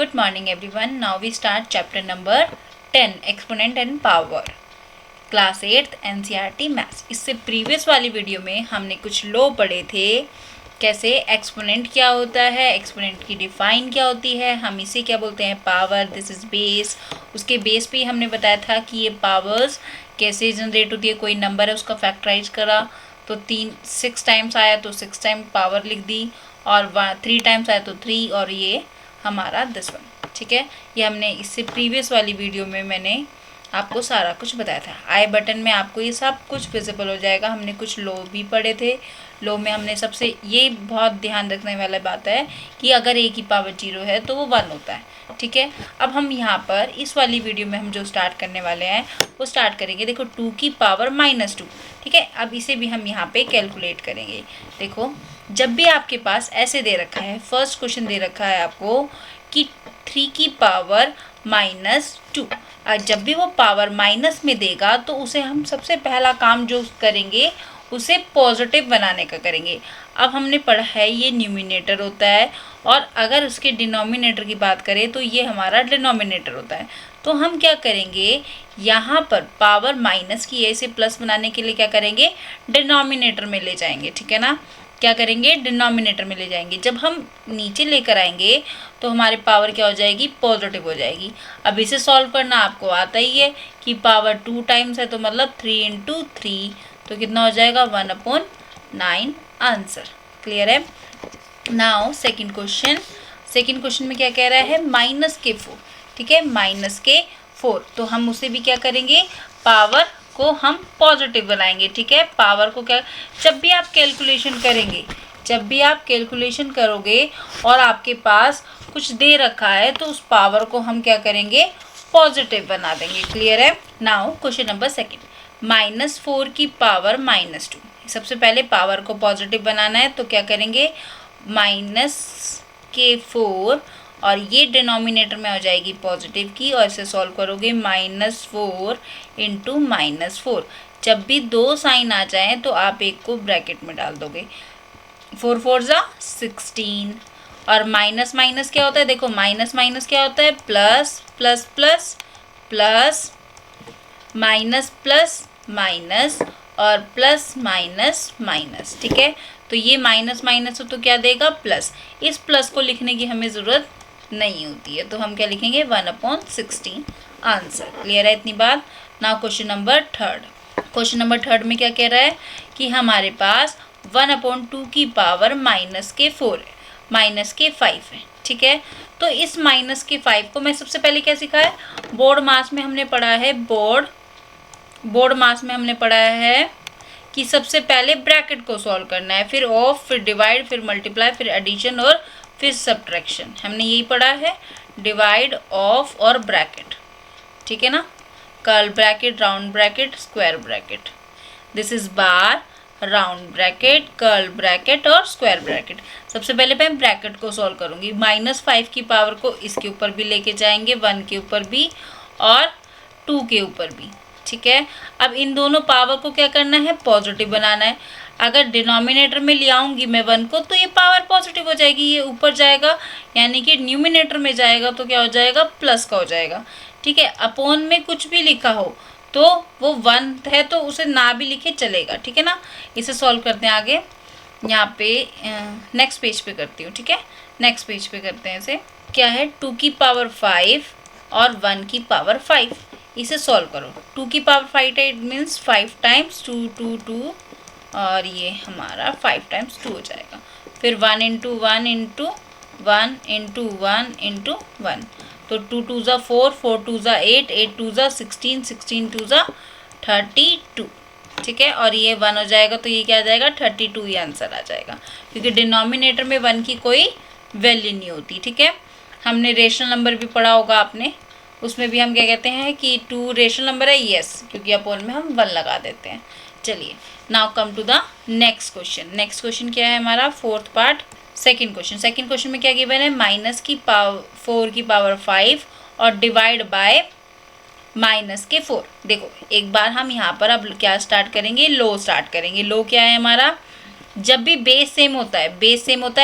Good morning everyone. Now we start chapter number 10 exponent and power. Class 8th NCERT maths. इससे previous वाली video में हमने कुछ लो पढ़े थे, कैसे एक्सपोनेंट क्या होता है, एक्सपोनेंट की डिफाइन क्या होती है, हम इसे क्या बोलते हैं पावर, दिस इज बेस. उसके बेस पे हमने बताया था कि ये पावर्स कैसे जनरेट होती है. कोई नंबर है उसका फैक्टराइज करा तो 6 टाइम्स आया तो 6 टाइम पावर लिख दी, और 3 टाइम्स आया तो 3, और ये हमारा 10 वन. ठीक है, ये हमने इससे प्रीवियस वाली वीडियो में मैंने आपको सारा कुछ बताया था. आई बटन में आपको ये सब कुछ विजिबल हो जाएगा. हमने कुछ लो भी पढ़े थे. लो में हमने सबसे ये बहुत ध्यान रखने वाला बात है कि अगर ए की पावर 0 है तो वो 1 होता है. ठीक है, अब हम यहाँ पर इस वाली वीडियो में हम जो स्टार्ट करने वाले हैं वो स्टार्ट करेंगे. देखो 2 की पावर -2. ठीक है, अब इसे भी हम यहाँ पे कैलकुलेट करेंगे. देखो जब भी आपके पास ऐसे दे रखा है, फर्स्ट क्वेश्चन दे रखा है आपको कि 3 की पावर -2, जब भी वो पावर माइनस में देगा तो उसे हम सबसे पहला काम जो करेंगे उसे पॉजिटिव बनाने का करेंगे. अब हमने पढ़ा है ये न्यूमिनेटर होता है, और अगर उसके डिनोमिनेटर की बात करें तो ये हमारा डिनोमिनेटर होता है. तो हम क्या करेंगे, यहाँ पर पावर माइनस की इसे प्लस बनाने के लिए क्या करेंगे, डिनोमिनेटर में ले जाएंगे. ठीक है ना, क्या करेंगे, डिनोमिनेटर में ले जाएंगे. जब हम नीचे लेकर आएंगे तो हमारे पावर क्या हो जाएगी, पॉजिटिव हो जाएगी. अब इसे सॉल्व करना आपको आता ही है कि पावर 2 टाइम्स है तो मतलब 3 × 3, तो कितना हो जाएगा 1/9 आंसर. क्लियर है. नाउ सेकंड क्वेश्चन में क्या कह रहा है, -4. ठीक है, -4. तो हम उसे भी क्या करेंगे, पावर को हम पॉजिटिव बनाएंगे. ठीक है, पावर को क्या, जब भी आप कैलकुलेशन करोगे और आपके पास कुछ दे रखा है तो उस पावर को हम क्या करेंगे, पॉजिटिव बना देंगे. क्लियर है. नाउ क्वेश्चन नंबर सेकंड, -4 की पावर -2. सबसे पहले पावर को पॉजिटिव बनाना है तो क्या करेंगे, -4, और ये डिनोमिनेटर में हो जाएगी पॉजिटिव की, और इसे सॉल्व करोगे -4 × -4. जब भी 2 साइन आ जाए तो आप एक को ब्रैकेट में डाल दोगे. 4 4 = 16. और माइनस माइनस क्या होता है, देखो माइनस क्या होता है, plus plus plus plus, minus plus minus, और प्लस माइनस माइनस. ठीक है, तो ये माइनस माइनस हो तो क्या देगा, प्लस. इस प्लस को लिखने की हमें ज़रूरत नहीं होती है, तो हम क्या लिखेंगे 1/16 आंसर. क्लियर है इतनी बात. नाउ क्वेश्चन नंबर थर्ड में क्या कह रहा है कि हमारे पास 1/2 की पावर -4 है, -5 है. ठीक है, तो इस -5 को मैं सबसे पहले क्या सीखा है, बोर्ड मास में हमने पढ़ा है कि सबसे पहले ब्रैकेट को सॉल्व करना है, फिर ऑफ, फिर डिवाइड, फिर मल्टीप्लाई, फिर एडिशन और फिर सब्ट्रैक्शन. हमने यही पढ़ा है, डिवाइड, ऑफ और ब्रैकेट. ठीक है ना, curl bracket, round bracket, square bracket. This is bar, round bracket, curl bracket और स्क्वायर ब्रैकेट. सबसे पहले मैं ब्रैकेट को सॉल्व करूंगी. -5 की पावर को इसके ऊपर भी लेके जाएंगे, 1 के ऊपर भी और 2 के ऊपर भी. ठीक है, अब इन दोनों पावर को क्या करना है, पॉजिटिव बनाना है. अगर डिनोमिनेटर में ले आऊँगी मैं 1 को तो ये पावर पॉजिटिव हो जाएगी, ये ऊपर जाएगा यानी कि न्यूमिनेटर में जाएगा तो क्या हो जाएगा, प्लस का हो जाएगा. ठीक है, अपॉन में कुछ भी लिखा हो तो वो 1 है तो उसे ना भी लिखे चलेगा. ठीक है ना, इसे सॉल्व करते हैं आगे. यहाँ पे नेक्स्ट पेज पे करती हूँ. ठीक है, नेक्स्ट पेज पे करते हैं. इसे क्या है, 2 की पावर 5 और 1 की पावर 5. इसे सॉल्व करो. 2 की पावर 5 है, इट मीन्स 5 टाइम्स 2 2 2, और ये हमारा 5 टाइम्स 2 हो जाएगा. फिर 1 × 1 × 1 × 1 × 1, तो 2 2 = 4, 4 2 = 8, 8 2 = 16, 16 2 = 32. ठीक है, और ये 1 हो जाएगा तो ये क्या आ जाएगा, 32 ही आंसर आ जाएगा, क्योंकि डिनोमिनेटर में 1 की कोई वैल्यू नहीं होती. ठीक है, हमने रेशनल नंबर भी पढ़ा होगा आपने, उसमें भी हम क्या कहते हैं कि 2 रेशनल नंबर है, यस, क्योंकि अपॉन में हम 1 लगा देते हैं. चलिए, now come to the next question क्या है हमारा, फोर्थ पार्ट, सेकंड क्वेश्चन में क्या गिवन है, -4 की पावर 5 और डिवाइड बाय -4. देखो एक बार हम यहाँ पर अब क्या स्टार्ट करेंगे, लो स्टार्ट करेंगे. लो क्या है हमारा, जब भी बेस सेम होता है,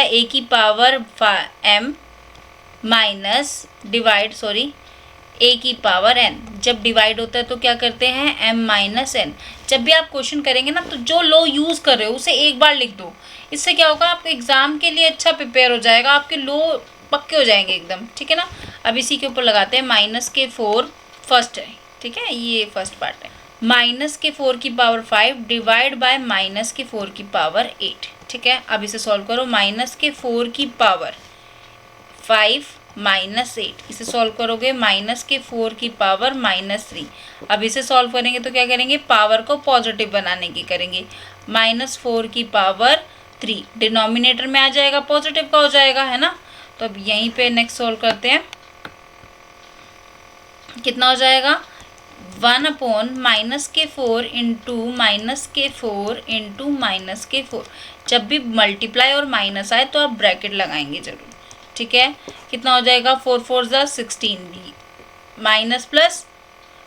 ए की पावर m माइनस डिवाइड ए की पावर n। जब डिवाइड होता है तो क्या करते हैं m माइनस n। जब भी आप क्वेश्चन करेंगे ना तो जो लॉ यूज़ कर रहे हो उसे एक बार लिख दो। इससे क्या होगा, आपके एग्जाम के लिए अच्छा प्रिपेयर हो जाएगा, आपके लॉ पक्के हो जाएंगे एकदम, ठीक है ना। अब इसी के ऊपर लगाते हैं -4 फर्स्ट है, ठीक है, ये फर्स्ट पार्ट है। -4 की पावर 5 डिवाइड बाय -4 की पावर 8, ठीक है। अब इसे सॉल्व करो। -4 की पावर 5 -8, इसे सॉल्व करोगे -4 की पावर -3। अब इसे सॉल्व करेंगे तो क्या करेंगे, पावर को पॉजिटिव बनाने की करेंगे। -4 की पावर 3 डिनोमिनेटर में आ जाएगा, पॉजिटिव का हो जाएगा, है ना। तो अब यहीं पे नेक्स्ट सॉल्व करते हैं। कितना हो जाएगा 1/-4 इंटू -4 जब भी मल्टीप्लाई और माइनस आए तो आप ब्रैकेट लगाएंगे जरूर, ठीक है। कितना हो जाएगा 4 4 16, minus plus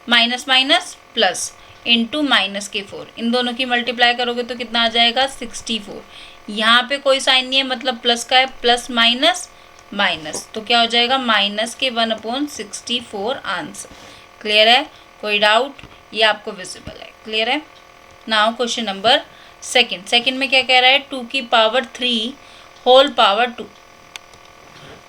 minus minus plus into -4, इन दोनों की मल्टीप्लाई करोगे तो कितना आ जाएगा 64। यहाँ पे कोई साइन नहीं है, मतलब प्लस का है, प्लस माइनस माइनस, तो क्या हो जाएगा -1/64 आंसर। क्लियर है, कोई डाउट, ये आपको विजिबल है, क्लियर है। नाउ क्वेश्चन नंबर सेकंड में क्या कह रहा है, 2 की पावर 3 होल पावर 2।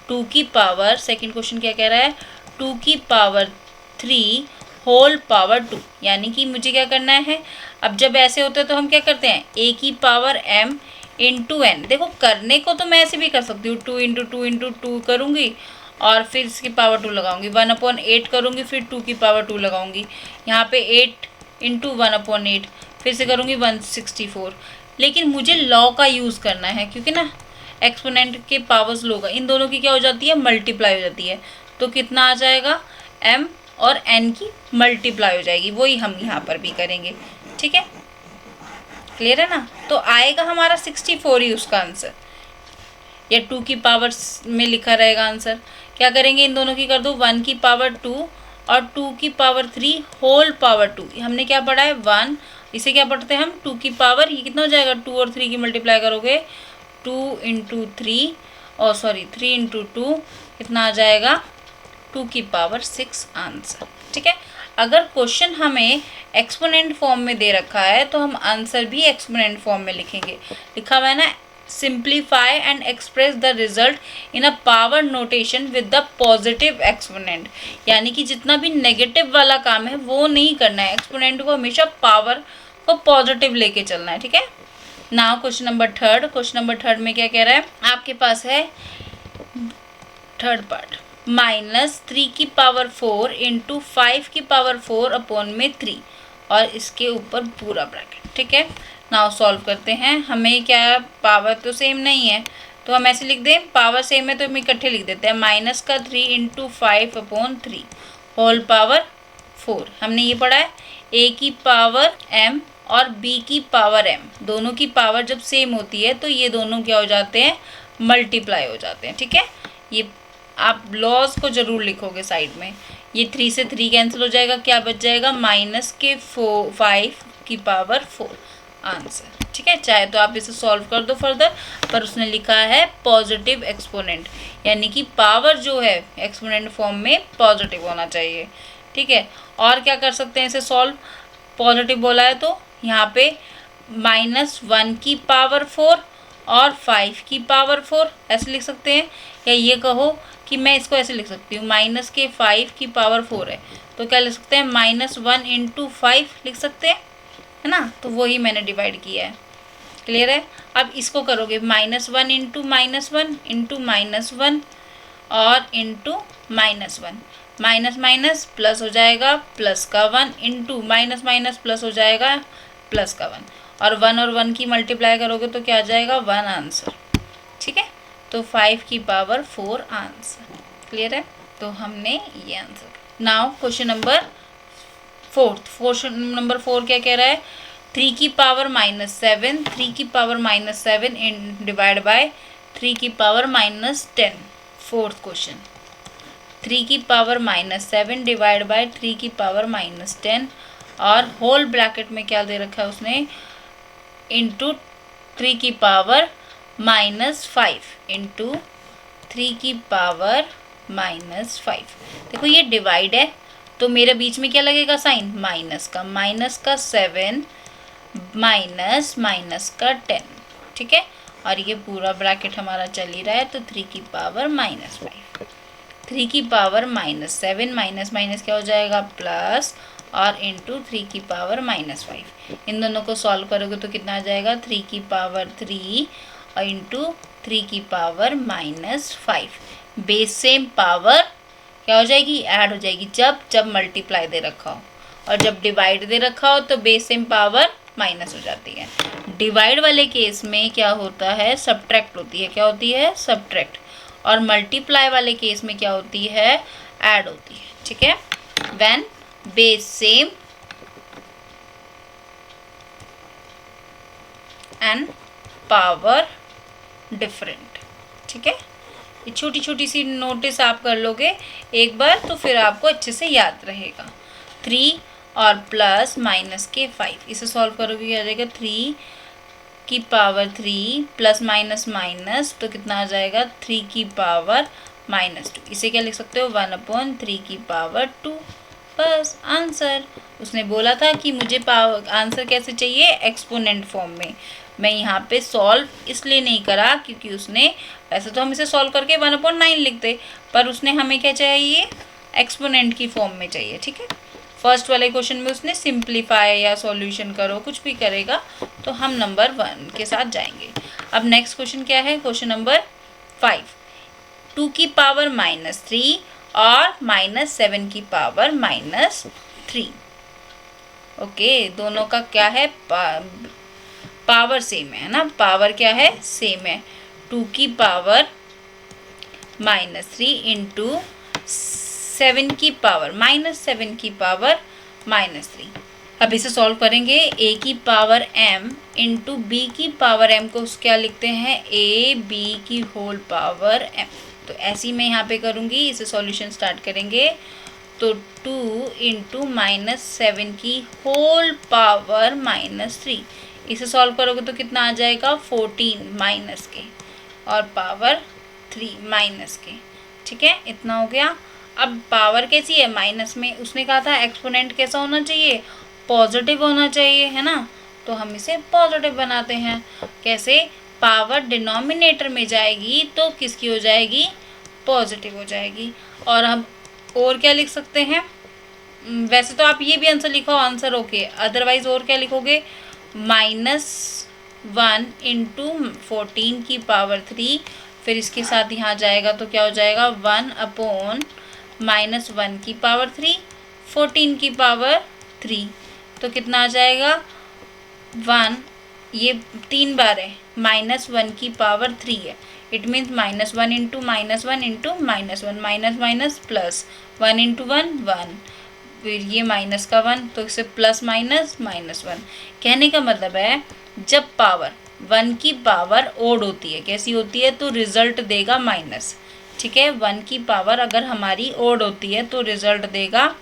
2 की पावर, सेकंड क्वेश्चन क्या कह रहा है, 2 की पावर 3 होल पावर 2, यानी कि मुझे क्या करना है। अब जब ऐसे होते हैं तो हम क्या करते हैं, a की पावर m इंटू n। देखो करने को तो मैं ऐसे भी कर सकती हूँ, 2 इंटू 2 इंटू 2 करूँगी और फिर इसकी पावर 2 लगाऊंगी, 1/8 करूँगी, फिर 2 की पावर 2 लगाऊंगी। यहाँ पे 8 इंटू 1/8 फिर से करूँगी 164। लेकिन मुझे लॉ का यूज़ करना है, क्योंकि ना एक्सपोनेंट के पावर्स लॉ का, इन दोनों की क्या हो जाती है, मल्टीप्लाई हो जाती है। तो कितना आ जाएगा, m और n की मल्टीप्लाई हो जाएगी, वही हम यहाँ पर भी करेंगे, ठीक है। क्लियर है ना। तो आएगा हमारा 64 ही उसका आंसर, या 2 की पावर में लिखा रहेगा आंसर। क्या करेंगे, इन दोनों की कर दो 1 की पावर 2 और 2 की पावर 3 होल पावर 2। हमने क्या पढ़ा है 1, इसे क्या पढ़ते हैं हम 2 की पावर, ये कितना हो जाएगा 2 और 3 की मल्टीप्लाई करोगे 2 इंटू 3 और 3 इंटू 2 कितना आ जाएगा 2 की पावर 6 आंसर, ठीक है। अगर क्वेश्चन हमें एक्सपोनेंट फॉर्म में दे रखा है तो हम आंसर भी एक्सपोनेंट फॉर्म में लिखेंगे। लिखा हुआ है ना, simplify and express the result in a power notation with the positive exponent, यानी कि जितना भी नेगेटिव वाला काम है वो नहीं करना है, एक्सपोनेंट को हमेशा पावर को पॉजिटिव लेके चलना है, ठीक है। नाउ क्वेश्चन नंबर थर्ड में क्या कह रहा है, आपके पास है थर्ड पार्ट, -3 की पावर 4 इंटू 5 की पावर 4 अपॉन में 3 और इसके ऊपर पूरा ब्रैकेट, ठीक है। नाउ सॉल्व करते हैं। हमें क्या, पावर तो सेम नहीं है तो हम ऐसे लिख दें, पावर सेम है तो हम इकट्ठे लिख देते हैं, -3 इंटू 5 अपॉन 3 होल पावर 4। हमने ये पढ़ा है a की पावर m और b की पावर m, दोनों की पावर जब सेम होती है तो ये दोनों क्या हो जाते हैं, मल्टीप्लाई हो जाते हैं, ठीक है। ये आप लॉज को जरूर लिखोगे साइड में। ये 3 से 3 कैंसिल हो जाएगा, क्या बच जाएगा -5 की पावर 4 आंसर, ठीक है। चाहे तो आप इसे सॉल्व कर दो फर्दर, पर उसने लिखा है पॉजिटिव एक्सपोनेंट, यानी कि पावर जो है एक्सपोनेंट फॉर्म में पॉजिटिव होना चाहिए, ठीक है। और क्या कर सकते हैं इसे सॉल्व, पॉजिटिव बोला है तो यहाँ पे -1 की पावर 4 और 5 की पावर 4 ऐसे लिख सकते हैं, या ये कहो कि मैं इसको ऐसे लिख सकती हूँ, -5 की पावर 4 है तो क्या लिख सकते हैं, -1 इंटू 5 लिख सकते हैं, है ना। तो वही मैंने डिवाइड किया है, क्लियर है। अब इसको करोगे -1 इंटू -1 इंटू -1 और इंटू -1, माइनस माइनस प्लस हो जाएगा, प्लस का 1 इंटू माइनस माइनस प्लस हो जाएगा, प्लस का 1, और 1 और 1 की मल्टीप्लाई करोगे तो क्या आ जाएगा 1 आंसर, ठीक है। तो 5 की पावर 4 आंसर, क्लियर है। तो हमने ये answer. Now question number four क्या कह रहा है, 3 की पावर -7, 3 की पावर -7 इन डिवाइड बाय 3 की पावर -10। फोर्थ क्वेश्चन, 3 की पावर -7 डिवाइड बाय 3 की पावर -10 और होल ब्रैकेट में क्या दे रखा है उसने, इंटू 3 की पावर -5 इंटू 3 की पावर -5। देखो ये डिवाइड है तो मेरे बीच में क्या लगेगा साइन, माइनस का 7 माइनस -10, ठीक है। और ये पूरा ब्रैकेट हमारा चल ही रहा है, तो 3 की पावर -5, 3 की पावर -7 माइनस माइनस क्या हो जाएगा प्लस, और इंटू 3 की पावर -5। इन दोनों को सॉल्व करोगे तो कितना आ जाएगा 3 की पावर 3 और इंटू 3 की पावर -5। बेस सेम पावर क्या हो जाएगी, ऐड हो जाएगी जब मल्टीप्लाई दे रखा हो, और जब डिवाइड दे रखा हो तो बेस सेम पावर माइनस हो जाती है। डिवाइड वाले केस में क्या होता है, सब्ट्रैक्ट होती है, क्या होती है सब्ट्रैक्ट, और मल्टीप्लाई वाले केस में क्या होती है, ऐड होती है, ठीक है। When base same and power different, ठीक है। ये छोटी छोटी सी नोटिस आप कर लोगे एक बार तो फिर आपको अच्छे से याद रहेगा। 3 और प्लस माइनस के 5, इसे सॉल्व करोगे क्या आ जाएगा, 3 की पावर 3 प्लस माइनस माइनस तो कितना आ जाएगा 3 की पावर -2। इसे क्या लिख सकते हो 1/3 की पावर 2। बस आंसर। उसने बोला था कि मुझे आंसर कैसे चाहिए, एक्सपोनेंट फॉर्म में। मैं यहाँ पे सॉल्व इसलिए नहीं करा क्योंकि उसने, वैसे तो हम इसे सॉल्व करके 1/9 लिखते, पर उसने हमें क्या चाहिए, एक्सपोनेंट की फॉर्म में चाहिए, ठीक है। फर्स्ट वाले क्वेश्चन में उसने सिंप्लीफाई या सॉल्यूशन करो कुछ भी करेगा, तो हम नंबर 1 के साथ जाएंगे। अब नेक्स्ट क्वेश्चन क्या है, क्वेश्चन नंबर 5, 2 की पावर -3 और -7 की पावर -3। ओके, दोनों का क्या है, पावर सेम है ना, पावर क्या है सेम है। 2 की पावर -3 इंटू 7 की पावर -7 की पावर -3। अब इसे सॉल्व करेंगे, a की पावर m इंटू बी की पावर m को क्या लिखते हैं, a b की होल पावर m। तो ऐसी मैं यहाँ पे करूँगी, इसे सॉल्यूशन स्टार्ट करेंगे तो 2 इंटू -7 की होल पावर -3। इसे सॉल्व करोगे तो कितना आ जाएगा 14 माइनस के और पावर 3 माइनस के, ठीक है। इतना हो गया। अब पावर कैसी है माइनस में, उसने कहा था एक्सपोनेंट कैसा होना चाहिए, पॉजिटिव होना चाहिए, है ना। तो हम इसे पॉजिटिव बनाते हैं। कैसे, पावर डिनोमिनेटर में जाएगी तो किसकी हो जाएगी, पॉजिटिव हो जाएगी। और हम और क्या लिख सकते हैं, वैसे तो आप ये भी आंसर लिखो, आंसर ओके, अदरवाइज और क्या लिखोगे, -1 इंटू 14 की पावर 3, फिर इसके साथ यहाँ जाएगा तो क्या हो जाएगा 1/-1 की पावर 3, 14 की पावर 3, तो कितना आ जाएगा 1, ये 3 बार है, -1 की पावर 3 है, it means -1 into -1 into -1, minus minus plus, 1 into 1 1, फिर ये माइनस का 1 तो इसे प्लस माइनस -1। कहने का मतलब है जब पावर 1 की पावर ओड होती है, कैसी होती है, तो रिजल्ट देगा माइनस, ठीक है। 1 की पावर अगर हमारी ओड होती है तो रिजल्ट देगा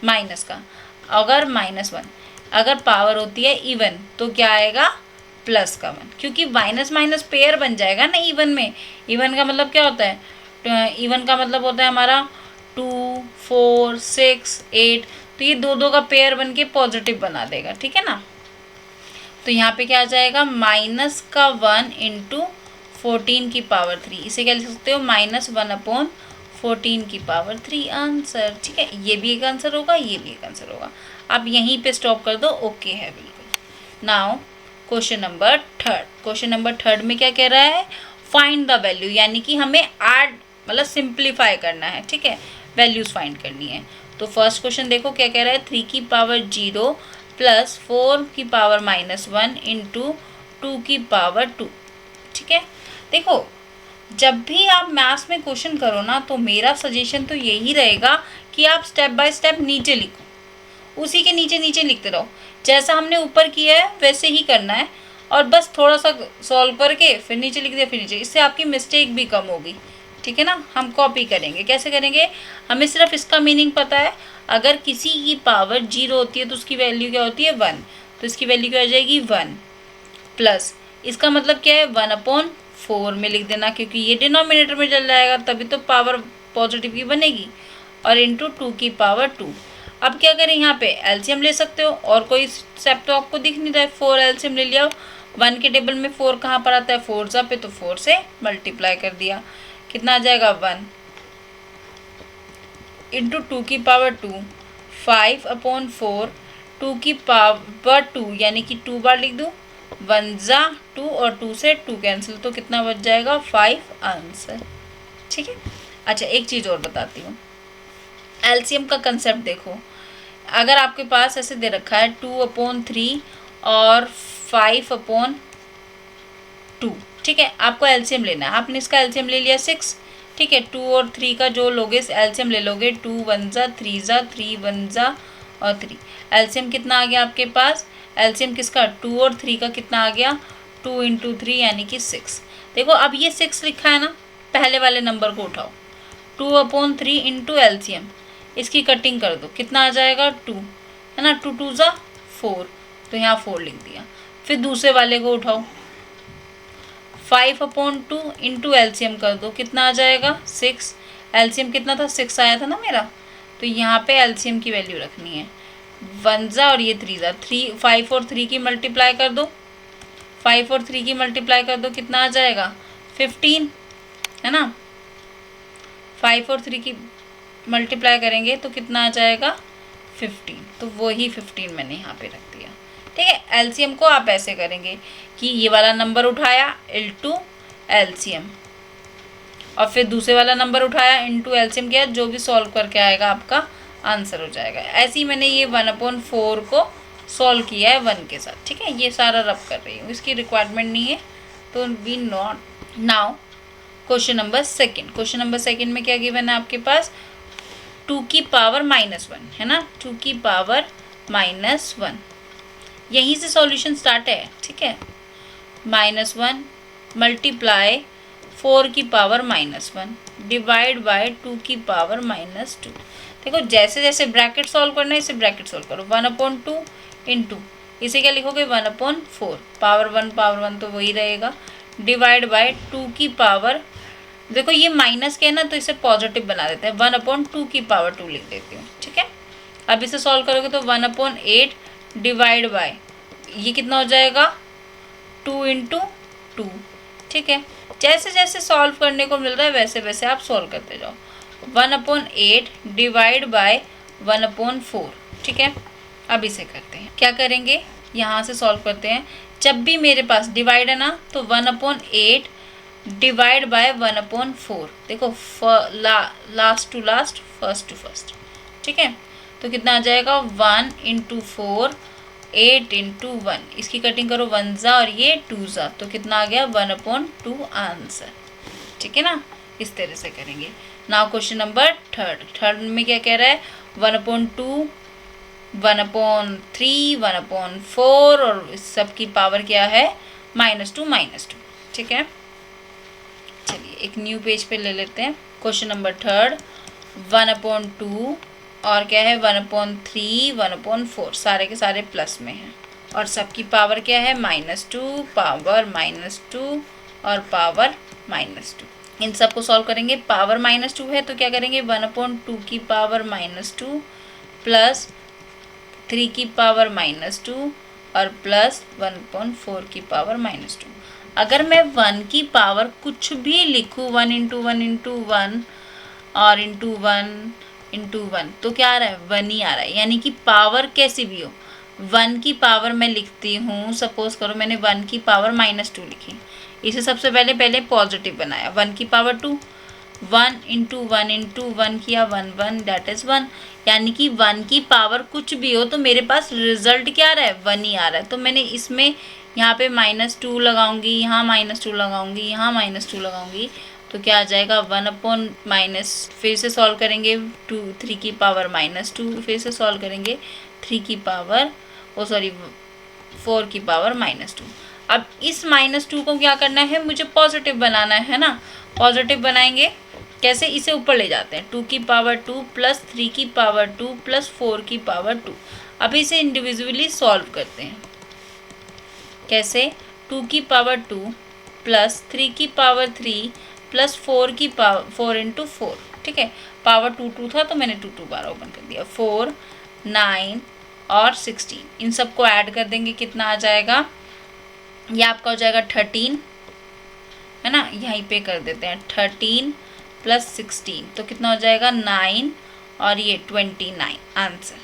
माइनस का। अगर -1 अगर पावर होती है इवन तो क्या आएगा, प्लस का 1, क्योंकि माइनस माइनस पेयर बन जाएगा ना इवन में। इवन का मतलब क्या होता है, इवन का मतलब होता है हमारा 2 4 6 8, तो ये दो का पेयर बन के पॉजिटिव बना देगा, ठीक है ना। तो यहाँ पे क्या आ जाएगा, माइनस का 1 इंटू 14 की पावर 3, इसे क्या लिख सकते हो, -1/14 की पावर 3 आंसर, ठीक है। ये भी एक आंसर होगा, ये भी एक आंसर होगा। अब यहीं पे स्टॉप कर दो, ओके है बिल्कुल। Now question number 3, question number 3 में क्या कह रहा है, फाइंड द वैल्यू, यानी कि हमें ऐड मतलब सिंप्लीफाई करना है, ठीक है, वैल्यूज फाइंड करनी है। तो फर्स्ट क्वेश्चन देखो क्या कह रहा है, 3 की पावर 0 प्लस 4 की पावर -1 इंटू 2 की पावर 2, ठीक है। देखो जब भी आप मैथ्स में क्वेश्चन करो ना, तो मेरा सजेशन तो यही रहेगा कि आप स्टेप बाय स्टेप नीचे लिखो, उसी के नीचे नीचे लिखते रहो, जैसा हमने ऊपर किया है वैसे ही करना है, और बस थोड़ा सा सॉल्व करके फिर नीचे लिख दिया, फिर नीचे, इससे आपकी मिस्टेक भी कम होगी, ठीक है ना। हम कॉपी करेंगे, कैसे करेंगे, हमें सिर्फ इसका मीनिंग पता है, अगर किसी की पावर 0 होती है तो उसकी वैल्यू क्या होती है 1, तो इसकी वैल्यू क्या हो जाएगी 1, प्लस इसका मतलब क्या है 1/4 में लिख देना, क्योंकि ये डिनोमिनेटर में चल जाएगा, तभी तो पावर पॉजिटिव की बनेगी, और इंटू 2 की पावर 2। अब क्या करें, यहाँ पे एलसीएम ले सकते हो, और कोई स्टेप तो आपको दिख नहीं रहा है। 4 एलसीएम ले लिया। 1 के टेबल में 4 कहाँ पर आता है, 4 जा पे, तो 4 से मल्टीप्लाई कर दिया। कितना आ जाएगा, 1 इंटू 2 की पावर 2, 5/4, 2 की पावर 2 यानी कि 2 बार लिख दूँ, 1 जा 2 और 2 से 2 कैंसिल, तो कितना बच जाएगा, 5 आंसर। ठीक है। अच्छा, एक चीज़ और बताती हूँ, एलसीएम का कंसेप्ट देखो। अगर आपके पास ऐसे दे रखा है 2/3 और 5/2, ठीक है, आपको एलसीएम लेना है। आपने इसका एलसीएम ले लिया 6, ठीक है। 2 और 3 का जो लोगे एलसीएम ले लोगे, 2 1 जा 3 जा 3 1 जा और 3, एलसीएम कितना आ गया आपके पास, एलसीएम किसका, 2 और 3 का कितना आ गया, 2 इंटू 3 यानी कि 6। देखो अब ये 6 लिखा है ना, पहले वाले नंबर को उठाओ, 2/3 इंटू एलसीएम, इसकी कटिंग कर दो, कितना आ जाएगा, 2 है ना, 2 2 जा 4, तो यहाँ 4 लिख दिया। फिर दूसरे वाले को उठाओ, 5/2 इंटू एलसीएम कर दो, कितना आ जाएगा, 6। एलसीएम कितना था, 6 आया था ना मेरा, तो यहाँ पे एलसीएम की वैल्यू रखनी है, 1 जा और ये 3 जा, 5 और 3 की मल्टीप्लाई कर दो, 5 और 3 की मल्टीप्लाई कर दो, कितना आ जाएगा, 15, है ना। 5 और 3 की मल्टीप्लाई करेंगे तो कितना आ जाएगा, 15, तो वही 15 मैंने यहाँ पे रख दिया। ठीक है, एलसीएम को आप ऐसे करेंगे कि ये वाला नंबर उठाया इनटू एलसीएम, और फिर दूसरे वाला नंबर उठाया इनटू एलसीएम किया, जो भी सॉल्व करके आएगा आपका आंसर हो जाएगा। ऐसे ही मैंने ये 1/4 को सॉल्व किया है 1 के साथ। ठीक है, ये सारा रब कर रही हूँ, इसकी रिक्वायरमेंट नहीं है, तो we not. Now question number second. Question number second में क्या गिवन है आपके पास, 2 की पावर -1 है ना, 2 की पावर -1, यहीं से सॉल्यूशन स्टार्ट है। ठीक है, -1 मल्टीप्लाई 4 की पावर -1 डिवाइड बाय 2 की पावर -2। देखो जैसे जैसे ब्रैकेट सॉल्व करना है, इसे ब्रैकेट सॉल्व करो, 1/2 इंटू, इसे क्या लिखोगे, 1/4, पावर 1 तो वही रहेगा, डिवाइड बाय 2 की पावर, देखो ये माइनस के है ना, तो इसे पॉजिटिव बना देते हैं, 1/2 की पावर 2 लिख देती हूँ। ठीक है, अब इसे सॉल्व करोगे तो 1/8 डिवाइड बाय, ये कितना हो जाएगा, 2 इंटू 2। ठीक है, जैसे जैसे सॉल्व करने को मिल रहा है वैसे वैसे आप सॉल्व करते जाओ, 1/8 डिवाइड बाय 1/4। ठीक है, अब इसे करते हैं, क्या करेंगे, यहाँ से सॉल्व करते हैं। जब भी मेरे पास डिवाइड है ना, तो 1/8 डिवाइड बाय 1/4, देखो last to last, first to first. ठीक है, तो कितना आ जाएगा, 1 इंटू 4, 8 इंटू 1, इसकी कटिंग करो, 1 जा और ये 2 जा, तो कितना आ गया, 1/2 आंसर। ठीक है ना, इस तरह से करेंगे। नाउ क्वेश्चन नंबर थर्ड में क्या कह रहा है, 1/2, 1/3, 1/4, और इस सब की पावर क्या है, -2। ठीक है, चलिए एक न्यू पेज पे ले लेते हैं। क्वेश्चन नंबर थर्ड, 1/2 और क्या है, 1/3, 1/4, सारे के सारे प्लस में हैं, और सबकी पावर क्या है, -2, पावर -2 और पावर -2। इन सबको सॉल्व करेंगे, पावर -2 है तो क्या करेंगे, 1/2 की पावर -2 प्लस 3 की पावर -2 और प्लस 1/4 की पावर -2। अगर मैं 1 की पावर कुछ भी लिखूँ, 1 इंटू 1 इंटू 1 और इंटू 1 इंटू 1, तो क्या आ रहा है, 1 ही आ रहा है, यानी कि पावर कैसी भी हो, 1 की पावर मैं लिखती हूँ, सपोज करो मैंने 1 की पावर -2 लिखी, इसे सबसे पहले पॉजिटिव बनाया, 1 की पावर 2, 1 इंटू 1 इंटू 1 किया, 1 1 दैट इज़ 1, यानी कि 1 की पावर कुछ भी हो तो मेरे पास रिजल्ट क्या आ रहा है, 1 ही आ रहा है। तो मैंने इसमें यहाँ पे -2 लगाऊंगी, यहाँ -2 लगाऊंगी, यहाँ -2 लगाऊंगी, तो क्या आ जाएगा, 1/, फिर से सॉल्व करेंगे, 3 की पावर -2, फिर से सॉल्व करेंगे, 3 की पावर 4 की पावर -2। अब इस -2 को क्या करना है, मुझे पॉजिटिव बनाना है ना, पॉजिटिव बनाएंगे कैसे, इसे ऊपर ले जाते हैं, 2 की पावर 2 प्लस 3 की पावर 2 प्लस 4 की पावर 2। अब इसे इंडिविजुअली सॉल्व करते हैं, कैसे, 2 की पावर 2 प्लस 3 की पावर 3 प्लस 4 की पावर 4 इंटू 4। ठीक है, पावर 2 था तो मैंने 2 बार ओपन कर दिया। 4, 9 और 16, इन सबको ऐड कर देंगे, कितना आ जाएगा, ये आपका हो जाएगा 13, है ना, यहीं पे कर देते हैं 13 + 16, तो कितना हो जाएगा 9 और ये 29 आंसर।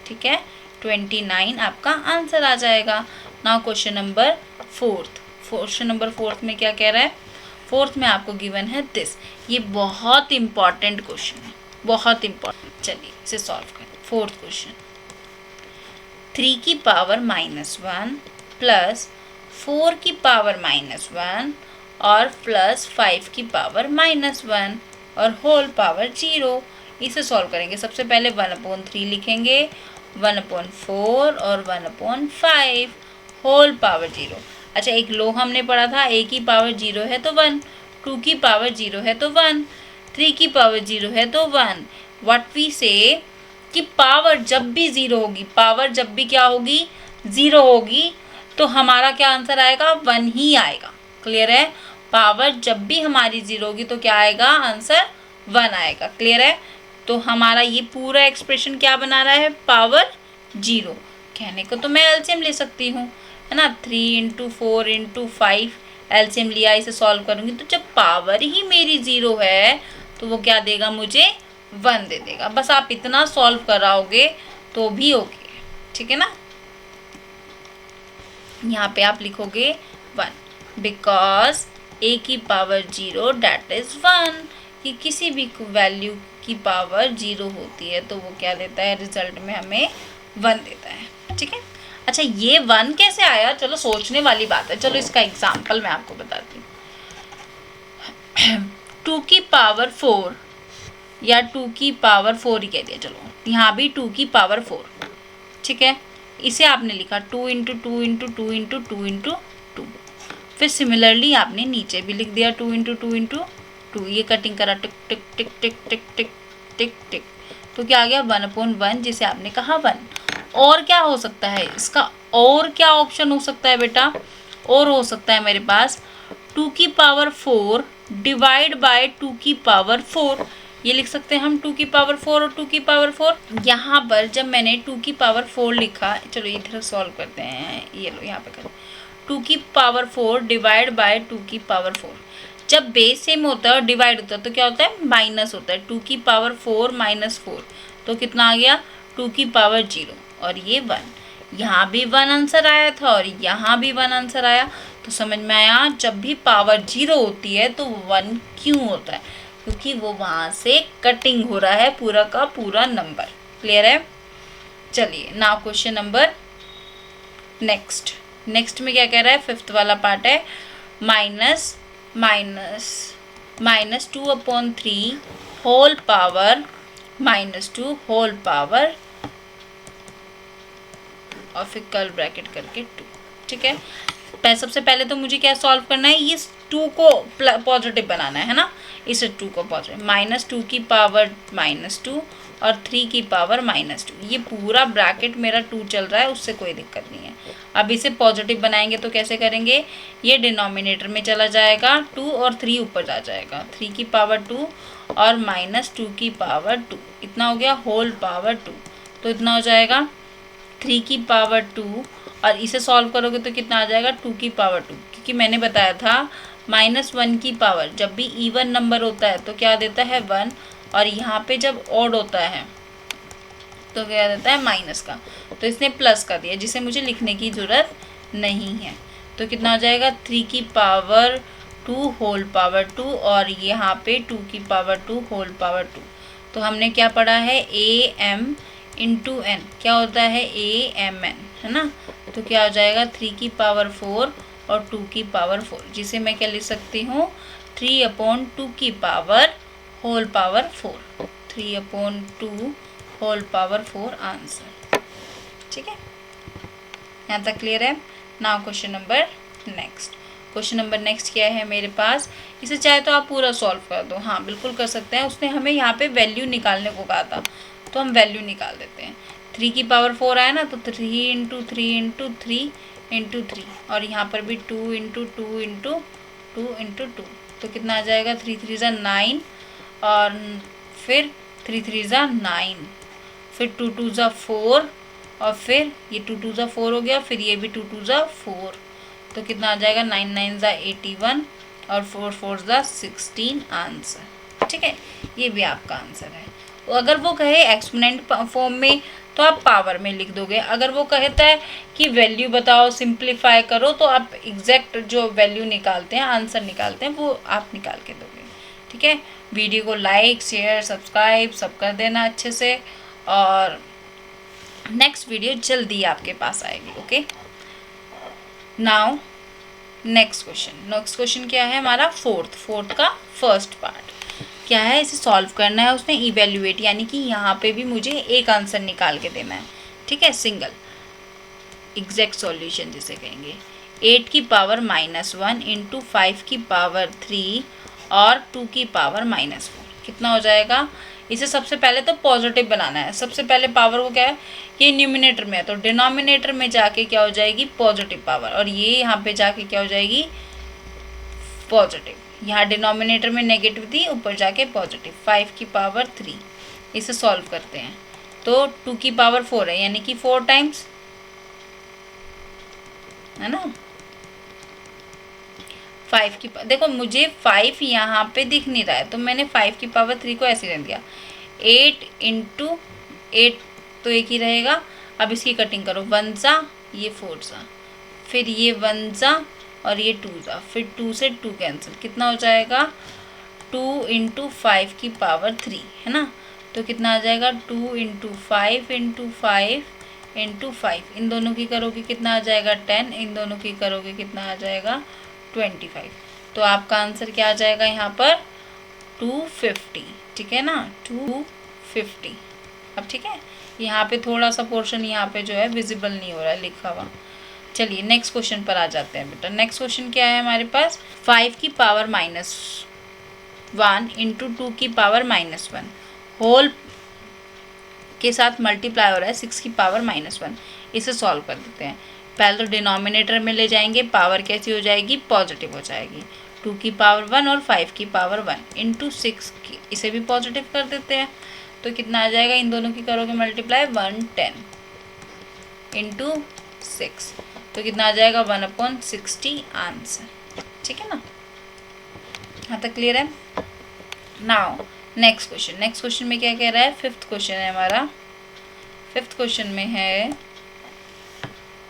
ठीक है, 29 आपका आंसर आ जाएगा। Now question number 4। Question number 4 में क्या कह रहा है, 4 में आपको गिवन है दिस, ये बहुत इंपॉर्टेंट क्वेश्चन है, बहुत इंपॉर्टेंट। चलिए इसे सॉल्व करें। 4th क्वेश्चन, 3 की पावर -1 प्लस 4 की पावर -1 और प्लस 5 की पावर -1 और होल पावर 0, इसे सॉल्व करेंगे। सबसे पहले 1/3 लिखेंगे, 1/4 और 1/5, होल पावर 0। अच्छा, एक लो हमने पढ़ा था, a की पावर 0 है तो 1, 2 की पावर 0 है तो 1, 3 की पावर 0 है तो 1। व्हाट वी से कि पावर जब भी 0 होगी, पावर जब भी क्या होगी, 0 होगी, तो हमारा क्या आंसर आएगा, 1 ही आएगा। क्लियर है, पावर जब भी हमारी 0 होगी तो क्या आएगा, आंसर 1 आएगा। क्लियर है, तो हमारा ये पूरा एक्सप्रेशन क्या बना रहा है, पावर 0। कहने को तो मैं एलसीएम ले सकती हूँ, है ना, 3 × 4 × 5 एलसीएम लिया, इसे सॉल्व करूँगी तो जब पावर ही मेरी 0 है तो वो क्या देगा, मुझे 1 दे देगा। बस आप इतना सॉल्व कराओगे तो भी ओके, ठीक है ना। यहाँ पे आप लिखोगे 1 बिकॉज a की पावर 0 डेट इज 1, कि किसी भी वैल्यू की पावर 0 होती है तो वो क्या देता है, रिजल्ट में हमें 1 देता है। ठीक है, अच्छा ये 1 कैसे आया, चलो सोचने वाली बात है। चलो इसका एग्जाम्पल मैं आपको बताती हूँ। 2 की पावर 4 या 2 की पावर 4 ही कह दिया, चलो यहाँ भी 2 की पावर 4, ठीक है, इसे आपने लिखा 2 × 2 × 2 × 2 × 2। फिर सिमिलरली आपने नीचे भी लिख दिया 2 × 2 × 2, ये कटिंग करा, टिक टिक टिक टिक टिक टिक टिक टिक, तो क्या आ गया 1/1, जिसे आपने कहा 1। और क्या हो सकता है इसका, और क्या ऑप्शन हो सकता है बेटा, और हो सकता है मेरे पास 2 की पावर 4 डिवाइड बाय 2 की पावर 4, ये लिख सकते हैं हम 2 की पावर 4 और 2 की पावर 4। यहाँ पर जब मैंने 2 की पावर 4 लिखा, चलो इधर सॉल्व करते हैं, ये लो यहाँ पे करें, 2 की पावर 4 डिवाइड बाय 2 की पावर 4, जब बेस सेम होता है और डिवाइड होता है तो क्या होता है, माइनस होता है। 2 की पावर 4 - 4 तो कितना आ गया, 2 की पावर 0 और ये 1। यहाँ भी 1 आंसर आया था और यहाँ भी 1 आंसर आया, तो समझ में आया जब भी पावर 0 होती है तो 1 क्यों होता है, क्योंकि वो वहाँ से कटिंग हो रहा है पूरा का पूरा नंबर। क्लियर है, चलिए नाउ क्वेश्चन नंबर नेक्स्ट में क्या कह रहा है, 5th वाला पार्ट है, -2/3 होल पावर -2 होल पावर और फिर कर्ल ब्रैकेट करके 2। ठीक है, सबसे पहले तो मुझे क्या सॉल्व करना है, ये 2 को पॉजिटिव बनाना है ना, इसे 2 को पॉजिटिव, -2 की पावर -2 और 3 की पावर -2, ये पूरा ब्रैकेट मेरा 2 चल रहा है, उससे कोई दिक्कत नहीं है। अब इसे पॉजिटिव बनाएंगे तो कैसे करेंगे, ये डिनोमिनेटर में चला जाएगा 2 और 3 ऊपर जा जाएगा, 3 की पावर 2 और -2 की पावर 2, इतना हो गया होल पावर 2, तो इतना हो जाएगा 3 की पावर 2 और इसे सॉल्व करोगे तो कितना आ जाएगा, 2 की पावर 2, क्योंकि मैंने बताया था -1 की पावर जब भी इवन नंबर होता है तो क्या देता है 1, और यहाँ पे जब ऑड होता है तो क्या देता है माइनस का, तो इसने प्लस का दिया जिसे मुझे लिखने की ज़रूरत नहीं है। तो कितना हो जाएगा 3 की पावर 2 होल पावर 2 और यहाँ पे 2 की पावर 2 होल पावर 2। तो हमने क्या पढ़ा है, AM × n क्या होता है, AMN, है ना, तो क्या हो जाएगा 3 की पावर 4 और 2 की पावर 4, जिसे मैं क्या लिख सकती हूँ 3/2 की power whole power 4, 3/2 whole power 4 answer. ठीक है, यहाँ तक क्लियर है। नाउ क्वेश्चन नंबर नेक्स्ट क्या है मेरे पास, इसे चाहे तो आप पूरा सॉल्व कर दो, हाँ बिल्कुल कर सकते हैं। उसने हमें यहाँ पे वैल्यू निकालने को कहा था तो हम वैल्यू निकाल देते हैं। 3 की पावर 4 आया ना, तो 3 × 3 × 3 × 3 और यहाँ पर भी 2 × 2 × 2 × 2, तो कितना आ जाएगा 3 × 3 = 9 और फिर 3 3 ज़ा 9, फिर 2 2 ज़ा 4, और फिर ये 2 2 ज़ा 4 हो गया, फिर ये भी 2 2 ज़ा 4, तो कितना आ जाएगा 9 9 ज़ा 81 और 4 4 ज़ा 16 आंसर। ठीक है, ये भी आपका आंसर है। अगर वो कहे एक्सपोनेंट फॉर्म में तो आप पावर में लिख दोगे, अगर वो कहता है कि वैल्यू बताओ सिंप्लीफाई करो तो आप एग्जैक्ट जो वैल्यू निकालते हैं, आंसर निकालते हैं, वो आप निकाल के दोगे। ठीक है, वीडियो को लाइक शेयर सब्सक्राइब सब कर देना अच्छे से, और नेक्स्ट वीडियो जल्दी आपके पास आएगी। ओके, नाउ नेक्स्ट क्वेश्चन क्या है हमारा, फोर्थ का फर्स्ट पार्ट क्या है, इसे सॉल्व करना है, उसमें इवेल्युएट यानी कि यहाँ पे भी मुझे एक आंसर निकाल के देना है। ठीक है, सिंगल एग्जैक्ट सॉल्यूशन जिसे कहेंगे। 8 की पावर -1 इंटू 5 की पावर 3 और 2 की पावर -4 कितना हो जाएगा। इसे सबसे पहले तो पॉजिटिव बनाना है। सबसे पहले पावर को क्या है, ये न्यूमिनेटर में है तो डिनोमिनेटर में जाके क्या हो जाएगी पॉजिटिव पावर, और ये यहाँ पे जाके क्या हो जाएगी पॉजिटिव। यहाँ डिनोमिनेटर में नेगेटिव थी, ऊपर जाके पॉजिटिव। 5 की पावर 3, इसे सॉल्व करते हैं तो 2 की पावर 4 है यानी कि 4 टाइम्स, है ना। 5 की देखो मुझे 5 यहाँ पे दिख नहीं रहा है तो मैंने 5 की पावर 3 को ऐसे रख दिया। 8 इंटू 8 तो एक ही रहेगा। अब इसकी कटिंग करो, 1 ज़ा ये 4 ज़ा, फिर ये 1 ज़ा और ये 2 ज़ा, फिर 2 से 2 कैंसिल, कितना हो जाएगा 2 इंटू 5 की पावर 3, है ना। तो कितना आ जाएगा 2 इंटू 5 इंटू 5 इंटू 5, इन दोनों की करोगे कितना आ जाएगा 10, इन दोनों की करोगे कितना आ जाएगा 25। तो आपका आंसर क्या आ जाएगा यहाँ पर 250। ठीक है ना, 250। अब ठीक है, यहाँ पे थोड़ा सा पोर्शन यहाँ पे जो है विजिबल नहीं हो रहा है लिखा हुआ। चलिए नेक्स्ट क्वेश्चन पर आ जाते हैं बेटा। नेक्स्ट क्वेश्चन क्या है हमारे पास, 5 की पावर -1 इंटू 2 की पावर -1 होल के साथ मल्टीप्लाई हो रहा है 6 की पावर -1। इसे सॉल्व कर देते हैं। पहले तो डिनोमिनेटर में ले जाएंगे, पावर कैसी हो जाएगी पॉजिटिव हो जाएगी। 2 की पावर 1 और 5 की पावर 1 इंटू 6 की, इसे भी पॉजिटिव कर देते हैं तो कितना आ जाएगा, इन दोनों की करोगे मल्टीप्लाई 110 इंटू 6 तो कितना आ जाएगा 1/60 आंसर। ठीक है ना, यहाँ तक क्लियर है। नाउ नेक्स्ट क्वेश्चन में क्या कह रहा है, फिफ्थ क्वेश्चन है हमारा। फिफ्थ क्वेश्चन में है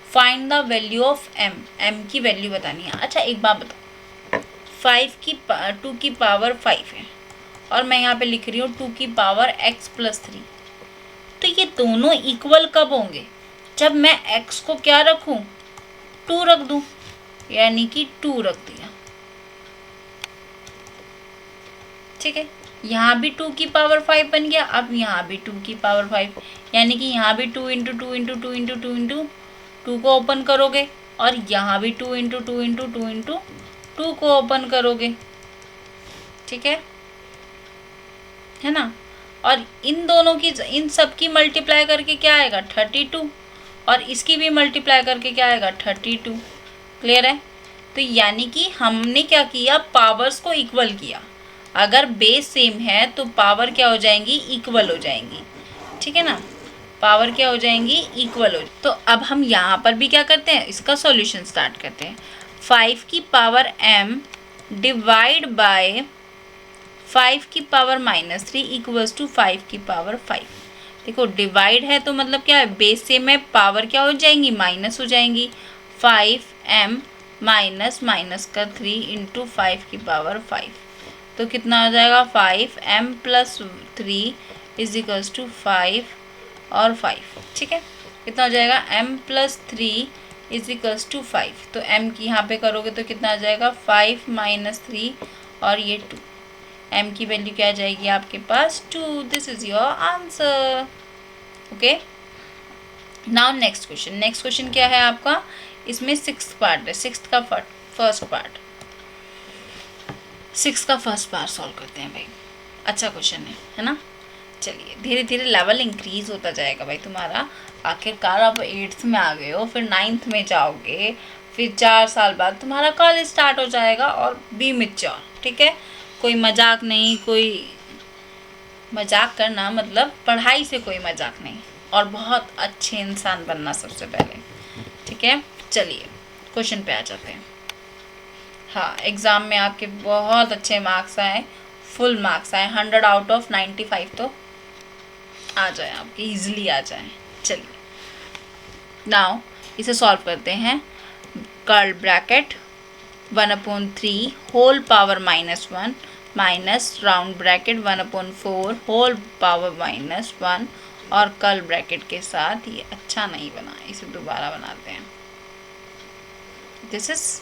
find the value of m की वैल्यू बतानी है। अच्छा एक बात बताओ, 2 की पावर 5 है और मैं यहाँ पे लिख रही हूँ 2 की पावर x + 3, तो ये दोनों इक्वल कब होंगे, जब मैं x को क्या रखूँ 2 रख दूँ, यानी कि 2 रख दिया। ठीक है, यहाँ भी 2 की पावर 5 बन गया, अब यहाँ भी 2 की पावर 5, यानी कि यहाँ भी 2 इंटू 2 इंटू 2 इंटू 2 इंटू 2 को ओपन करोगे, और यहाँ भी 2 इंटू 2 इंटू 2 इंटू 2 को ओपन करोगे। ठीक है ना, और इन दोनों की, इन सब की मल्टीप्लाई करके क्या आएगा 32, और इसकी भी मल्टीप्लाई करके क्या आएगा 32। क्लियर है, तो यानी कि हमने क्या किया, पावर्स को इक्वल किया। अगर बेस सेम है तो पावर क्या हो जाएंगी इक्वल हो जाएंगी। ठीक है ना, पावर क्या हो जाएंगी इक्वल हो। तो अब हम यहाँ पर भी क्या करते हैं, इसका सॉल्यूशन स्टार्ट करते हैं। 5 की पावर m डिवाइड बाय 5 की पावर -3 इक्वल्स टू 5 की पावर 5। देखो डिवाइड है तो मतलब क्या है, बेस सेम है, पावर क्या हो जाएंगी माइनस हो जाएंगी। 5m माइनस का 3 इंटू 5 की पावर 5, तो कितना आ जाएगा 5m + 3 इज 5 और 5। ठीक है, कितना हो जाएगा m + 3 इज 5, तो m की यहाँ पे करोगे तो कितना आ जाएगा 5 - 3 और ये 2, m की वैल्यू क्या आ जाएगी आपके पास 2। This is your answer. Okay, now next question क्या है आपका, इसमें 6th पार्ट है, 6th का फर्स्ट पार्ट, 6 का फर्स्ट पार्ट सॉल्व करते हैं भाई। अच्छा क्वेश्चन है ना। चलिए धीरे धीरे लेवल इंक्रीज होता जाएगा भाई तुम्हारा, आखिरकार आप 8th में आ गए हो, फिर 9th में जाओगे, फिर 4 साल बाद तुम्हारा कॉलेज स्टार्ट हो जाएगा, और बी मैच्योर। ठीक है, कोई मजाक नहीं, कोई मजाक करना मतलब पढ़ाई से कोई मजाक नहीं, और बहुत अच्छे इंसान बनना सबसे पहले। ठीक है, चलिए क्वेश्चन पे आ जाते हैं। हाँ, एग्ज़ाम में आपके बहुत अच्छे मार्क्स आए, फुल मार्क्स आए, 100 आउट ऑफ 95 तो आ जाए आपके, ईजिली आ जाए। चलिए नाउ इसे सॉल्व करते हैं। Curl bracket 1/3 whole power -1 minus round bracket 1/4 whole power -1 और कर्ल ब्रैकेट के साथ, ये अच्छा नहीं बना, इसे दोबारा बनाते हैं। This is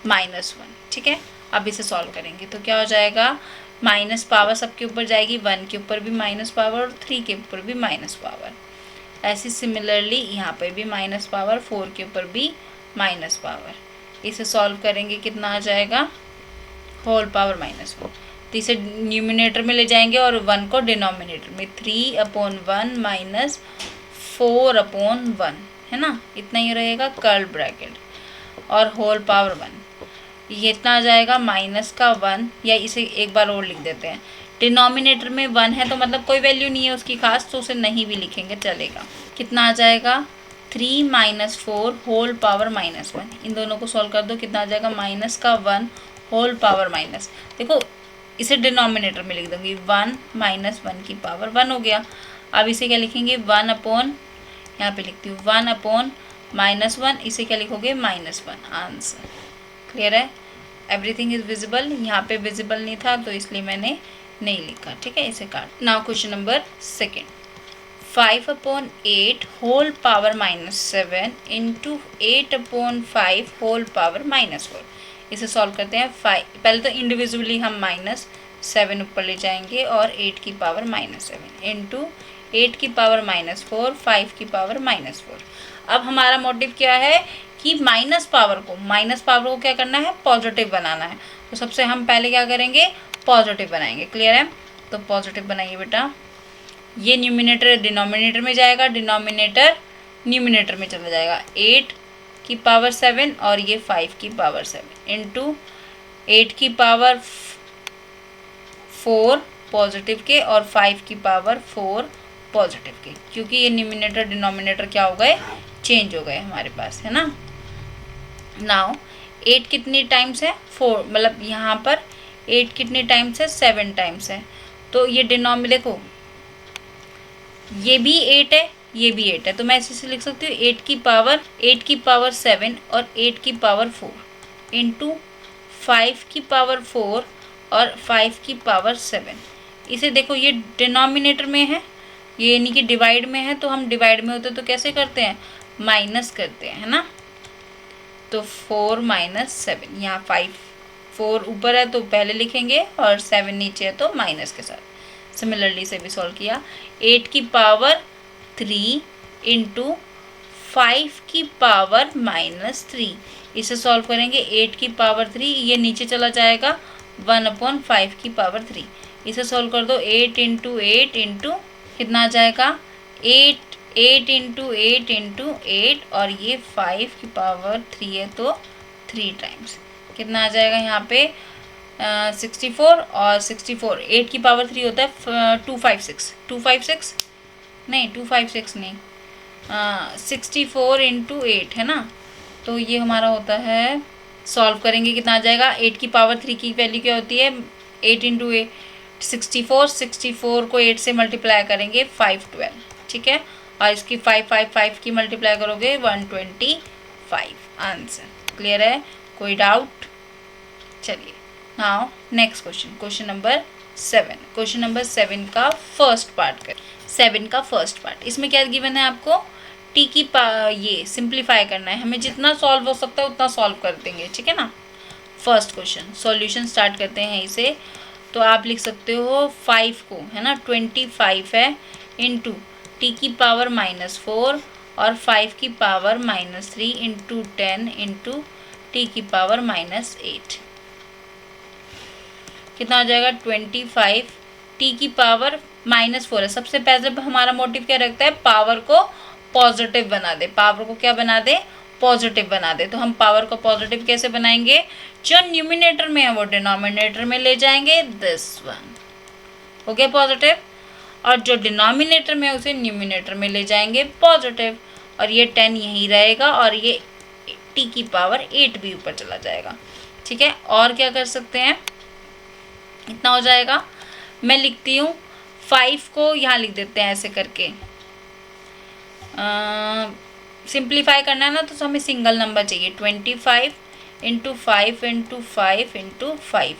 -1। ठीक है, अब इसे सॉल्व करेंगे तो क्या हो जाएगा, माइनस पावर सबके ऊपर जाएगी, 1 के ऊपर भी माइनस पावर और 3 के ऊपर भी माइनस पावर। ऐसी सिमिलरली यहाँ पे भी माइनस पावर, 4 के ऊपर भी माइनस पावर। इसे सॉल्व करेंगे कितना आ जाएगा, होल पावर -1। तो इसे न्यूमिनेटर में ले जाएंगे और 1 को डिनोमिनेटर में, 3/1 माइनस 4/1 है ना, इतना ही रहेगा कर्ल ब्रैकेट और होल पावर 1। ये इतना आ जाएगा माइनस का 1, या इसे एक बार और लिख देते हैं। डिनोमिनेटर में 1 है तो मतलब कोई वैल्यू नहीं है उसकी खास, तो उसे नहीं भी लिखेंगे चलेगा। कितना आ जाएगा, 3 - 4 होल पावर -1। इन दोनों को सॉल्व कर दो, कितना आ जाएगा, माइनस का 1 होल पावर माइनस, देखो इसे डिनोमिनेटर में लिख दूंगी, 1 - 1 की पावर 1 हो गया। अब इसे क्या लिखेंगे, 1 अपॉन, यहाँ पे लिखती हूँ 1 अपॉन -1, इसे क्या लिखोगे, -1। आंसर क्लियर है, एवरीथिंग इज विजिबल। यहाँ पे विजिबल नहीं था तो इसलिए मैंने नहीं लिखा। ठीक है, इसे काट। Now question number 2, 5/8 whole power -7 into 8/5 whole power -4। इसे सॉल्व करते हैं। पहले तो इंडिविजुअली हम -7 ऊपर ले जाएंगे और 8 की पावर -7 इंटू 8 की पावर -4, 5 की पावर -4। अब हमारा मोटिव क्या है कि माइनस पावर को क्या करना है, पॉजिटिव बनाना है। तो सबसे हम पहले क्या करेंगे, पॉजिटिव बनाएंगे। क्लियर है, तो पॉजिटिव बनाइए बेटा। ये न्यूमिनेटर डिनोमिनेटर में जाएगा, डिनोमिनेटर न्यूमिनेटर में चला जाएगा। 8 की पावर 7 और ये 5 की पावर 7 इंटू 8 की पावर 4 पॉजिटिव के और 5 की पावर 4 पॉजिटिव के, क्योंकि ये न्यूमिनेटर डिनोमिनेटर क्या हो गए, चेंज हो गए हमारे पास, है ना। नाउ 8 कितनी टाइम्स है, 4, मतलब यहाँ पर 8 कितनी टाइम्स है, 7 टाइम्स है। तो ये देखो ये भी 8 है, ये भी 8 है, तो मैं इसे लिख सकती हूँ 8 की पावर 7 और 8 की पावर 4 इंटू 5 की पावर 4 और 5 की पावर 7। इसे देखो ये डिनोमिनेटर में है, ये यानी कि डिवाइड में है, तो हम डिवाइड में होते तो कैसे करते हैं, माइनस करते हैं, है ना। तो 4 - 7, यहाँ 4 ऊपर है तो पहले लिखेंगे और 7 नीचे है तो माइनस के साथ। सिमिलरली से भी सॉल्व किया, 8 की पावर 3 इंटू 5 की पावर -3। इसे सॉल्व करेंगे, 8 की पावर 3, ये नीचे चला जाएगा, 1/5 की पावर 3। इसे सॉल्व कर दो, 8 इंटू 8 इंटू कितना आ जाएगा, 8 इंटू 8 इंटू 8 और ये 5 की पावर 3 है तो 3 टाइम्स। कितना आ जाएगा यहाँ पे 64 और 64, 8 की पावर 3 होता है 256 नहीं 256 नहीं 64 इंटू 8 है ना। तो ये हमारा होता है, सॉल्व करेंगे कितना आ जाएगा, 8 की पावर 3 की वैल्यू क्या होती है, 8 इंटू 8 64 को 8 से मल्टीप्लाई करेंगे 512। ठीक है, और इसकी 5 की मल्टीप्लाई करोगे 125। आंसर क्लियर है, कोई डाउट। चलिए now next question number 7। Question number 7 का फर्स्ट पार्ट इसमें क्या गिवन है आपको, टी की ये सिंप्लीफाई करना है, हमें जितना सॉल्व हो सकता है उतना सॉल्व कर देंगे। ठीक है ना। फर्स्ट क्वेश्चन सॉल्यूशन स्टार्ट करते हैं इसे। तो आप लिख सकते हो 5 को, है ना, 25 है इंटू टी की पावर -4 और 5 की पावर -3 इंटू 10 इंटू टी की पावर -8। कितना हो जाएगा, 25 टी की पावर -4 है। सबसे पहले हमारा मोटिव क्या रखता है, पावर को पॉजिटिव बना दे, पावर को क्या बना दे, पॉजिटिव बना दे। तो हम पावर को पॉजिटिव कैसे बनाएंगे, जो न्यूमिनेटर में है वो डिनोमिनेटर में ले जाएंगे, दिस वन हो गया पॉजिटिव। और जो डिनोमिनेटर में उसे न्यूमिनेटर में ले जाएंगे पॉजिटिव, और ये 10 यहीं रहेगा और ये t की पावर 8 भी ऊपर चला जाएगा। ठीक है, और क्या कर सकते हैं, इतना हो जाएगा। मैं लिखती हूँ 5 को यहाँ लिख देते हैं ऐसे करके। सिंप्लीफाई करना है ना तो हमें सिंगल नंबर चाहिए, 25 इंटू 5 इंटू 5 इंटू 5,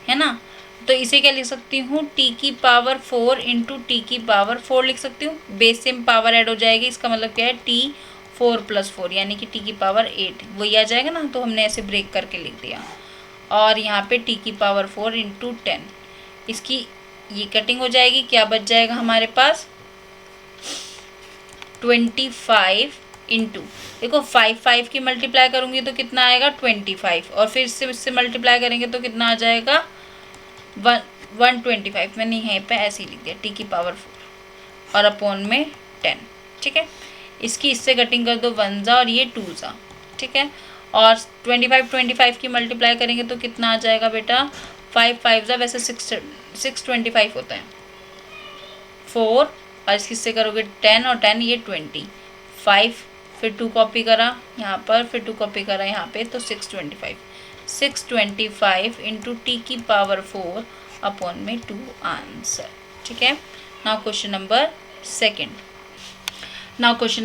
है ना। तो इसे क्या लिख सकती हूँ, t की पावर 4 इंटू टी की पावर 4 लिख सकती हूँ। बेस से पावर ऐड हो जाएगी, इसका मतलब क्या है t 4 + 4 यानी कि t की पावर 8 वही आ जाएगा ना, तो हमने ऐसे ब्रेक करके लिख दिया। और यहाँ पे t की पावर 4 इंटू 10, इसकी ये कटिंग हो जाएगी, क्या बच जाएगा हमारे पास 25 इंटू, देखो 5 की मल्टीप्लाई करूँगी तो कितना आएगा 25, और फिर इससे मल्टीप्लाई करेंगे तो कितना आ जाएगा 125। मैंने यहीं पे ऐसे ही लिख दिया t की पावर 4 और अपॉन में 10। ठीक है, इसकी इससे कटिंग कर दो 1 जा और ये 2 जा। ठीक है, और 25 की मल्टीप्लाई करेंगे तो कितना आ जाएगा बेटा 5 जा, वैसे 625 होता है 4, और इसकी से करोगे 10 और 10 ये 25, फिर 2 कॉपी करा यहाँ पर, फिर 2 कॉपी करा यहाँ पे, तो 625 इंटू टी की पावर 4 अपॉन में 2 आंसर। ठीक है, now question number second. Question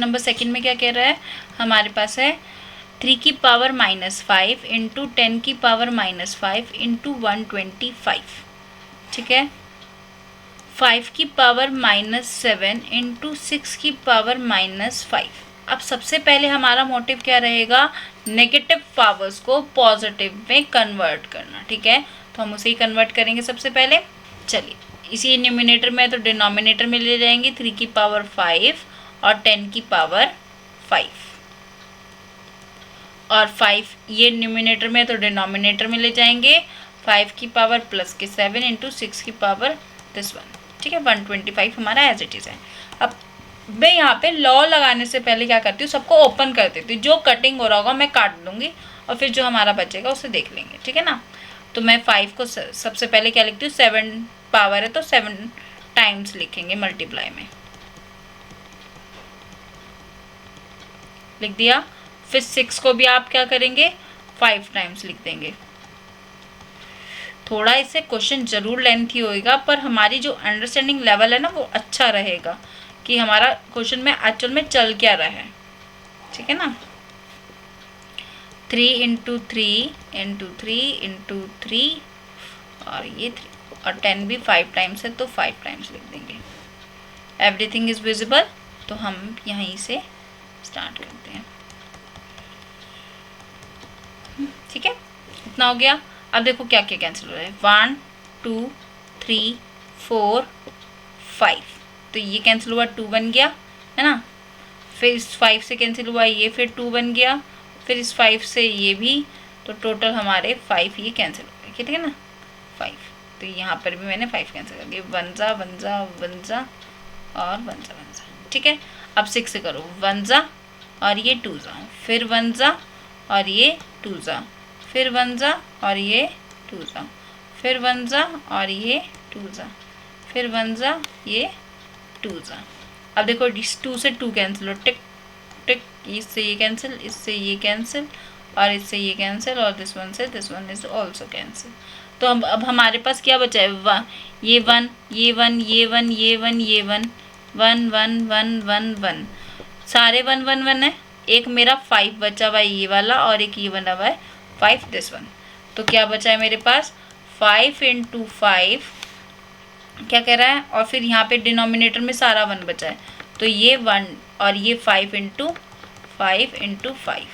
number second में क्या कह रहा है, हमारे पास है 3 की पावर -5 इंटू 10 की पावर -5 इंटू 125। ठीक है, 5 की पावर -7 इंटू 6 की पावर -5। अब सबसे पहले हमारा मोटिव क्या रहेगा, नेगेटिव पावर्स को पॉजिटिव में कन्वर्ट करना। ठीक है, तो हम उसे ही कन्वर्ट करेंगे सबसे पहले। चलिए, इसी न्यूमिनेटर में तो डिनोमिनेटर में ले जाएंगे 3 की पावर 5 और 10 की पावर 5, और 5 ये न्यूमिनेटर में तो डिनोमिनेटर में ले जाएंगे 5 की पावर प्लस के 7 इंटू 6 की पावर दिस 1। ठीक है, 125 हमारा एज इट इज़ है। अब मैं यहाँ पे लॉ लगाने से पहले क्या करती हूँ, सबको ओपन कर देती हूँ, जो कटिंग हो रहा होगा मैं काट दूंगी और फिर जो हमारा बचेगा उसे देख लेंगे। ठीक है ना, तो मैं 5 को सबसे पहले क्या लिखती हूँ, 7 पावर है तो 7 टाइम्स लिखेंगे मल्टीप्लाई में, लिख दिया। फिर 6 को भी आप क्या करेंगे 5 टाइम्स लिख देंगे। थोड़ा इससे क्वेश्चन जरूर लेंथी होएगा, पर हमारी जो अंडरस्टैंडिंग लेवल है ना वो अच्छा रहेगा कि हमारा क्वेश्चन में एक्चुअल में चल क्या रहा है। ठीक है ना, 3 इंटू 3 इंटू 3 इंटू 3 और ये 3, और 10 भी 5 टाइम्स है तो 5 टाइम्स लिख देंगे। एवरीथिंग इज विजिबल, तो हम यहीं से स्टार्ट करते हैं। ठीक है, इतना हो गया। अब देखो क्या क्या कैंसिल हो रहा है, 1 2 3 4 5, तो ये कैंसिल हुआ 2 बन गया, है ना। फिर इस 5 से कैंसिल हुआ ये, फिर 2 बन गया, फिर इस 5 से ये भी, तो टोटल हमारे 5 ये कैंसिल हो गए। ठीक है ना, 5, तो यहाँ पर भी मैंने 5 कैंसिल कर दिया, 1 जा 1 जा 1 जा और 1 जा 1 जा। ठीक है, अब 6 से करो 1 जा और ये 2 जा, फिर 1 जा और ये 2 जा, फिर 1 जा और ये 2 जा, फिर 1 जा और ये 2 जा, फिर 1 जा ये 2 जा। अब देखो इस 2 से 2 कैंसिल हो, टिक टिक, इससे ये कैंसिल, इससे ये कैंसिल और इससे ये कैंसिल, और दिस वन से this one is also cancel. तो अब हमारे पास क्या बचा है, ये 1 ये 1 ये 1 ये 1 ये 1 1 1 1 1 1, सारे 1 1 1 है। एक मेरा 5 बचा हुआ है ये वाला, और एक ये बना हुआ है 5 दिस वन। तो क्या बचा है मेरे पास 5 इंटू 5, क्या कह रहा है, और फिर यहाँ पे डिनोमिनेटर में सारा 1 बचा है, तो ये 1 और ये 5 इंटू 5,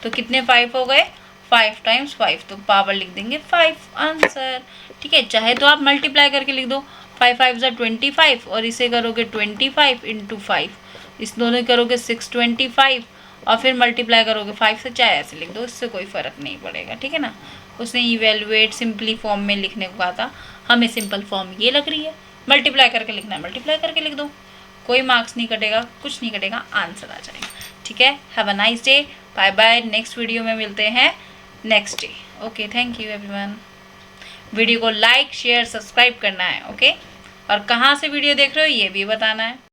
तो कितने 5 हो गए, 5 टाइम्स 5, तो पावर लिख देंगे 5 आंसर। ठीक है, चाहे तो आप मल्टीप्लाई करके लिख दो, 5 5 जा 25, और इसे करोगे 25 इंटू 5, इस दोनों करोगे 625, और फिर मल्टीप्लाई करोगे 5 से, चाहे ऐसे लिख दो, इससे कोई फ़र्क नहीं पड़ेगा। ठीक है ना, उसने इवेलुएट सिंपली फॉर्म में लिखने को कहा था, हमें सिंपल फॉर्म ये लग रही है, मल्टीप्लाई करके लिखना है मल्टीप्लाई करके लिख दो, कोई मार्क्स नहीं कटेगा, कुछ नहीं कटेगा, आंसर आ जाएगा। ठीक है, have a nice day, bye bye, next video में मिलते हैं next day. Okay, thank you everyone. Video को लाइक शेयर सब्सक्राइब करना है। ओके, और कहाँ से वीडियो देख रहे हो ये भी बताना है।